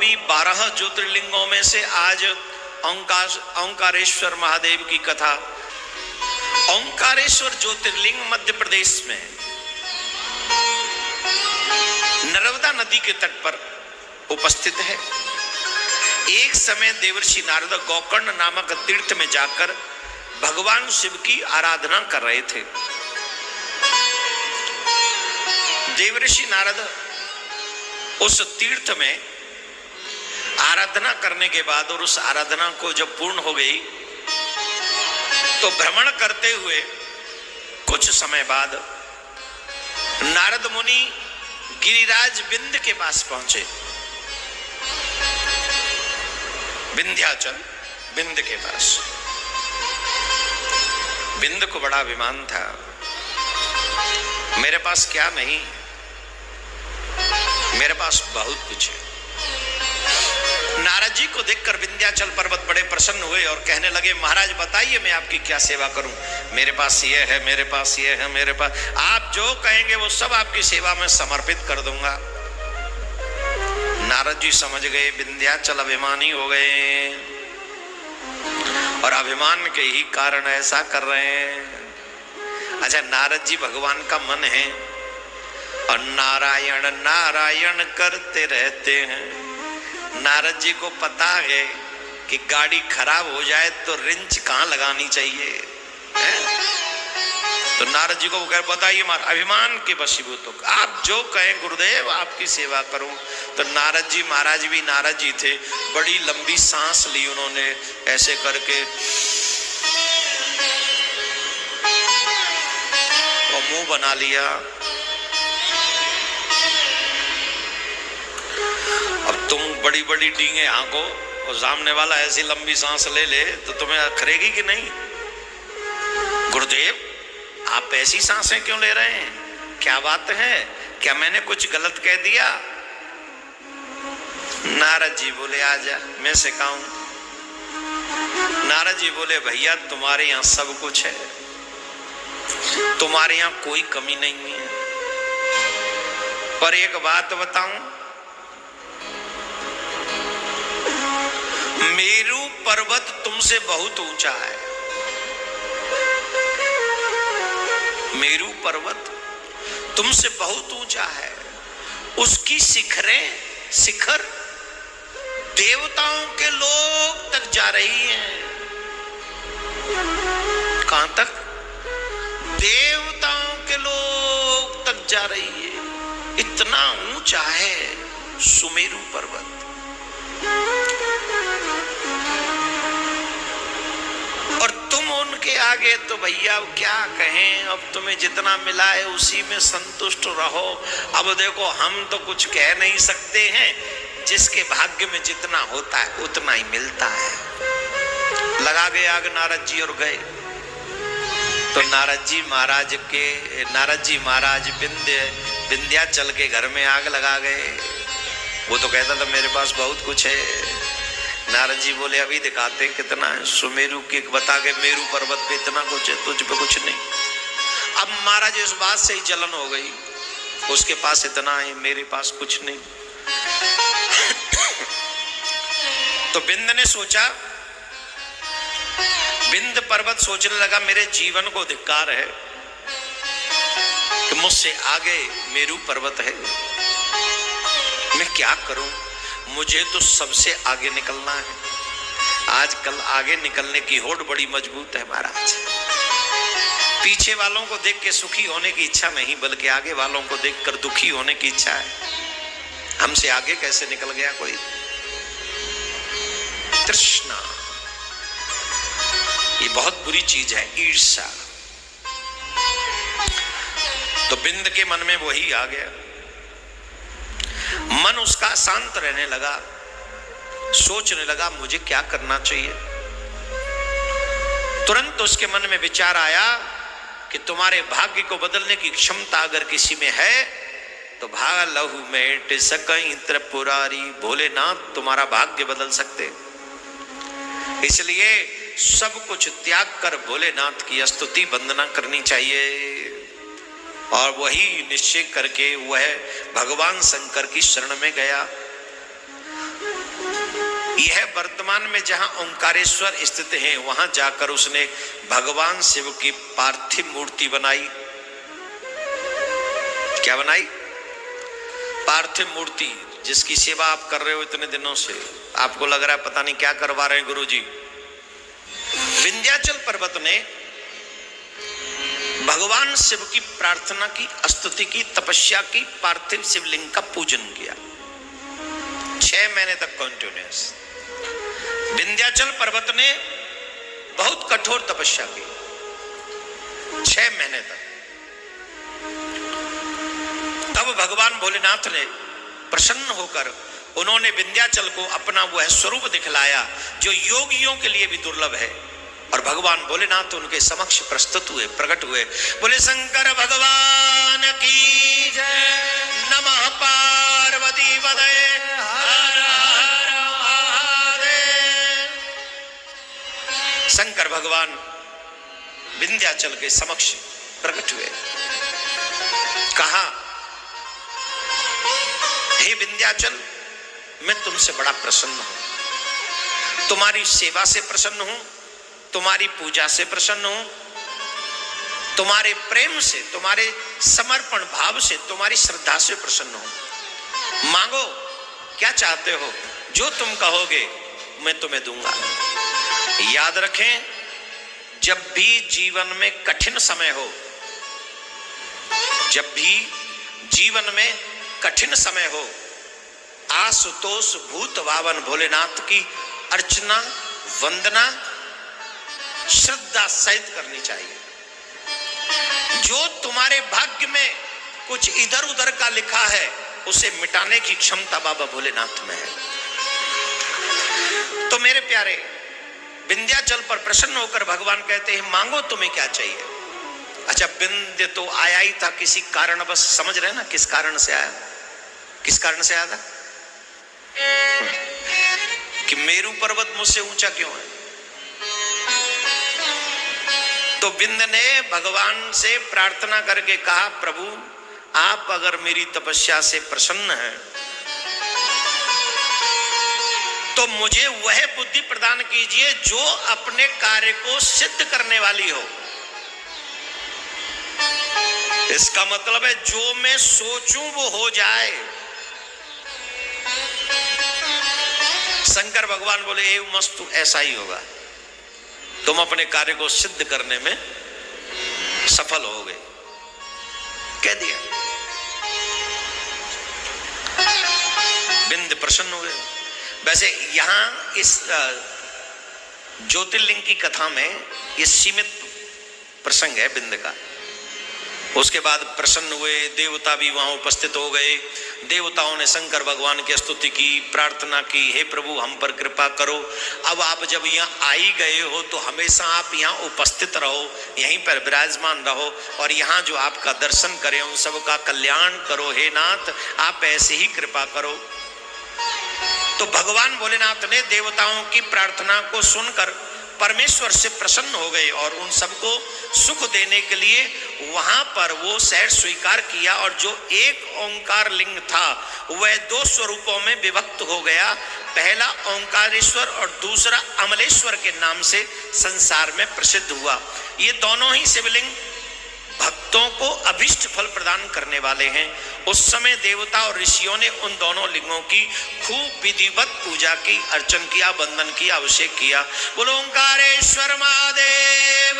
अपनी 12 ज्योतिर्लिंगों में से आज ओंकारेश्वर महादेव की कथा। ओंकारेश्वर ज्योतिर्लिंग मध्य प्रदेश में नर्मदा नदी के तट पर उपस्थित है। एक समय देवर्षि नारद गोकर्ण नामक तीर्थ में जाकर भगवान शिव की आराधना कर रहे थे। देवर्षि नारद उस तीर्थ में आराधना करने के बाद और उस आराधना को जब पूर्ण हो गई तो भ्रमण करते हुए कुछ समय बाद नारद मुनि गिरिराज बिंद के पास पहुंचे। विंध्याचल बिंद के पास। बिंद को बड़ा अभिमान था, मेरे पास क्या नहीं, मेरे पास बहुत कुछ है। नारद जी को देखकर विंध्याचल पर्वत बड़े प्रसन्न हुए और कहने लगे, महाराज बताइए मैं आपकी क्या सेवा करूं। मेरे पास ये है, मेरे पास ये है, मेरे पास, आप जो कहेंगे वो सब आपकी सेवा में समर्पित कर दूंगा। नारद जी समझ गए विंध्याचल अभिमानी हो गए और अभिमान के ही कारण ऐसा कर रहे हैं। अच्छा, नारद जी भगवान का मन है और नारायण नारायण करते रहते हैं। नारद जी को पता है कि गाड़ी खराब हो जाए तो रिंच कहाँ लगानी चाहिए है? तो नारद जी को कह बताइए, अभिमान के वशीभूत हो, आप जो कहें गुरुदेव आपकी सेवा करूं। तो नारद जी महाराज भी नारद जी थे, बड़ी लंबी सांस ली उन्होंने ऐसे करके और मुंह बना लिया। अब तुम बड़ी बड़ी डींगे आंको और सामने वाला ऐसी लंबी सांस ले ले तो तुम्हें अखरेगी कि नहीं। गुरुदेव आप ऐसी सांसें क्यों ले रहे हैं, क्या बात है, क्या मैंने कुछ गलत कह दिया। नारद जी बोले आजा मैं सिखाऊं। नारद जी बोले भैया तुम्हारे यहां सब कुछ है, तुम्हारे यहां कोई कमी नहीं है, पर एक बात बताऊं, मेरू पर्वत तुमसे बहुत ऊंचा है। मेरू पर्वत तुमसे बहुत ऊंचा है, उसकी शिखर देवताओं के लोक तक जा रही हैं। कहां तक? देवताओं के लोक तक जा रही है। इतना ऊंचा है सुमेरु पर्वत। और तुम उनके आगे तो भैया क्या कहें, अब तुम्हें जितना मिला है उसी में संतुष्ट रहो। अब देखो हम तो कुछ कह नहीं सकते हैं, जिसके भाग्य में जितना होता है उतना ही मिलता है। लगा गए आग नारद जी और गए। तो नारद जी महाराज विंध्याचल के घर में आग लगा गए। वो तो कहता था मेरे पास बहुत कुछ है। नारद जी बोले अभी दिखाते कितना है। सुमेरु के बता के मेरू पर्वत पे इतना कुछ है, तुझ पे कुछ नहीं। अब महाराज इस बात से ही जलन हो गई, उसके पास इतना है मेरे पास कुछ नहीं। तो बिंद ने सोचा, बिंद पर्वत सोचने लगा मेरे जीवन को धिक्कार है कि मुझसे आगे मेरू पर्वत है, मैं क्या करूं, मुझे तो सबसे आगे निकलना है। आजकल आगे निकलने की होड़ बड़ी मजबूत है महाराज। पीछे वालों को देख के सुखी होने की इच्छा नहीं, बल्कि आगे वालों को देखकर दुखी होने की इच्छा है। हमसे आगे कैसे निकल गया कोई। तृष्णा ये बहुत बुरी चीज है, ईर्ष्या। तो बिंद के मन में वही आ गया। मन उसका शांत रहने लगा, सोचने लगा मुझे क्या करना चाहिए। तुरंत उसके मन में विचार आया कि तुम्हारे भाग्य को बदलने की क्षमता अगर किसी में है तो भाग लहू मेट सकई त्रिपुरारी, भोलेनाथ तुम्हारा भाग्य बदल सकते। इसलिए सब कुछ त्याग कर भोलेनाथ की स्तुति वंदना करनी चाहिए। और वही निश्चय करके वह भगवान शंकर की शरण में गया। यह वर्तमान में जहां ओंकारेश्वर स्थित है, वहां जाकर उसने भगवान शिव की पार्थिव मूर्ति बनाई। क्या बनाई? पार्थिव मूर्ति, जिसकी सेवा आप कर रहे हो इतने दिनों से। आपको लग रहा है पता नहीं क्या करवा रहे हैं गुरुजी। विंध्याचल पर्वत ने भगवान शिव की प्रार्थना की, स्तुति की, तपस्या की, पार्थिव शिवलिंग का पूजन किया 6 महीने तक कंटिन्यूअस। विंध्याचल पर्वत ने बहुत कठोर तपस्या की 6 महीने तक। तब भगवान भोलेनाथ ने प्रसन्न होकर उन्होंने विंध्याचल को अपना वह स्वरूप दिखलाया जो योगियों के लिए भी दुर्लभ है, और भगवान भोलेनाथ उनके समक्ष प्रस्तुत हुए, प्रकट हुए। बोले शंकर भगवान की जय। नमः पार्वती पतये हर हर महादेव। शंकर भगवान विंध्याचल के समक्ष प्रकट हुए। कहा, हे विंध्याचल, मैं तुमसे बड़ा प्रसन्न हूं, तुम्हारी सेवा से प्रसन्न हूं, तुम्हारी पूजा से प्रसन्न हूं, तुम्हारे प्रेम से, तुम्हारे समर्पण भाव से, तुम्हारी श्रद्धा से प्रसन्न हूं। मांगो, क्या चाहते हो, जो तुम कहोगे मैं तुम्हें दूंगा। याद रखें, जब भी जीवन में कठिन समय हो, जब भी जीवन में कठिन समय हो, आशुतोष भूत भावन भोलेनाथ की अर्चना, वंदना श्रद्धा सहित करनी चाहिए। जो तुम्हारे भाग्य में कुछ इधर उधर का लिखा है, उसे मिटाने की क्षमता बाबा भोलेनाथ में है। तो मेरे प्यारे, विंध्याचल पर प्रसन्न होकर भगवान कहते हैं, मांगो तुम्हें क्या चाहिए। अच्छा, विंध्य तो आया ही था किसी कारण, बस समझ रहे ना किस कारण से आया। किस कारण से आया था? कि मेरू पर्वत मुझसे ऊंचा क्यों है। तो विंध्य ने भगवान से प्रार्थना करके कहा, प्रभु आप अगर मेरी तपस्या से प्रसन्न हैं तो मुझे वह बुद्धि प्रदान कीजिए जो अपने कार्य को सिद्ध करने वाली हो। इसका मतलब है जो मैं सोचूं वो हो जाए। शंकर भगवान बोले, हे मस्तु, ऐसा ही होगा, तुम अपने कार्य को सिद्ध करने में सफल होगे। कह दिया। विंध्य प्रसन्न हो गए। वैसे यहां इस ज्योतिर्लिंग की कथा में ये सीमित प्रसंग है विंध्य का। उसके बाद प्रसन्न हुए, देवता भी वहां उपस्थित हो गए। देवताओं ने शंकर भगवान की स्तुति की, प्रार्थना की, हे प्रभु हम पर कृपा करो। अब आप जब यहाँ आ ही गए हो तो हमेशा आप यहाँ उपस्थित रहो, यहीं पर विराजमान रहो, और यहाँ जो आपका दर्शन करें उन सबका कल्याण करो। हे नाथ, आप ऐसे ही कृपा करो। तो भगवान भोलेनाथ ने देवताओं की प्रार्थना को सुनकर परमेश्वर से प्रसन्न हो गए और उन सबको सुख देने के लिए वहां पर वो शहर स्वीकार किया, और जो एक ओंकार लिंग था वह 2 स्वरूपों में विभक्त हो गया। पहला ओंकारेश्वर और दूसरा अमलेश्वर के नाम से संसार में प्रसिद्ध हुआ। ये दोनों ही शिवलिंग भक्तों को अभिष्ट फल प्रदान करने वाले हैं। उस समय देवता और ऋषियों ने उन दोनों लिंगों की खूब विधिवत पूजा की, अर्चन किया, वंदन किया, अभिषेक किया। बोलो ओंकारेश्वर महादेव